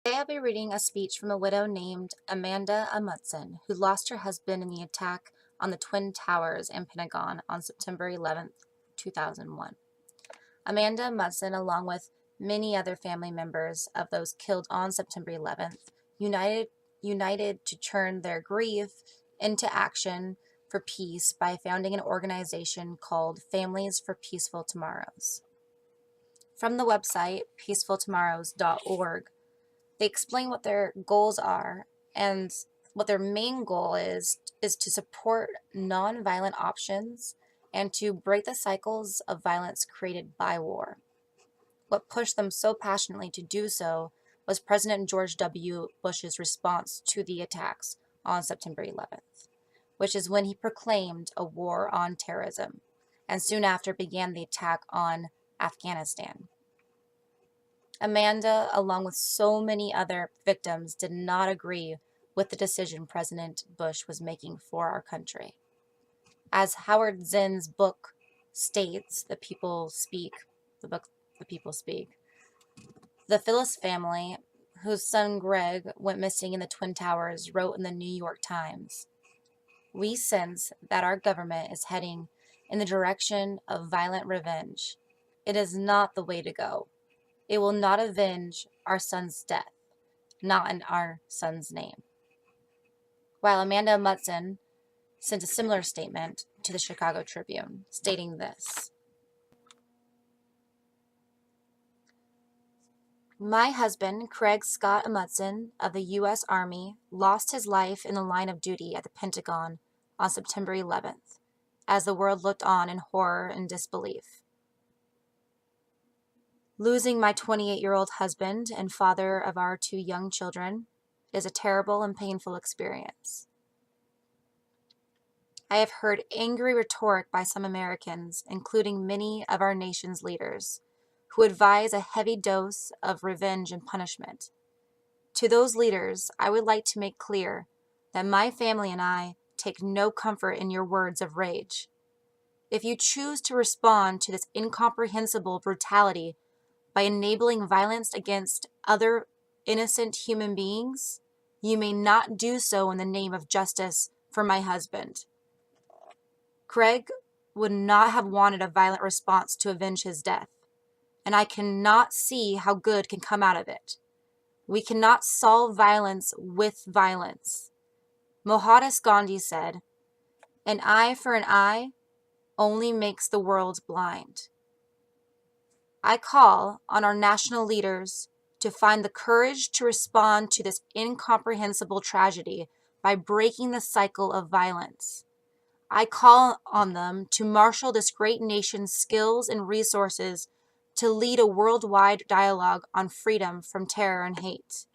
Today I'll be reading a speech from a widow named Amanda Amundsen, who lost her husband in the attack on the Twin Towers and Pentagon on September 11, 2001. Amanda Amundsen, along with many other family members of those killed on September 11th, united to turn their grief into action for peace by founding an organization called Families for Peaceful Tomorrows. From the website peacefultomorrows.org, they explain what their goals are, and what their main goal is to support nonviolent options and to break the cycles of violence created by war. What pushed them so passionately to do so was President George W. Bush's response to the attacks on September 11th, which is when he proclaimed a war on terrorism, and soon after began the attack on Afghanistan. Amanda, along with so many other victims, did not agree with the decision President Bush was making for our country. As Howard Zinn's book states, The People Speak, the Phillips family, whose son Greg went missing in the Twin Towers, wrote in the New York Times, "We sense that our government is heading in the direction of violent revenge. It is not the way to go. It will not avenge our son's death, not in our son's name." While Amanda Amundsen sent a similar statement to the Chicago Tribune, stating this: "My husband, Craig Scott Amundsen of the U.S. Army, lost his life in the line of duty at the Pentagon on September 11th, as the world looked on in horror and disbelief. Losing my 28-year-old husband and father of our 2 young children is a terrible and painful experience. I have heard angry rhetoric by some Americans, including many of our nation's leaders, who advise a heavy dose of revenge and punishment. To those leaders, I would like to make clear that my family and I take no comfort in your words of rage. If you choose to respond to this incomprehensible brutality by enabling violence against other innocent human beings, you may not do so in the name of justice for my husband. Craig would not have wanted a violent response to avenge his death, and I cannot see how good can come out of it. We cannot solve violence with violence. Mohandas Gandhi said, 'An eye for an eye only makes the world blind.' I call on our national leaders to find the courage to respond to this incomprehensible tragedy by breaking the cycle of violence. I call on them to marshal this great nation's skills and resources to lead a worldwide dialogue on freedom from terror and hate.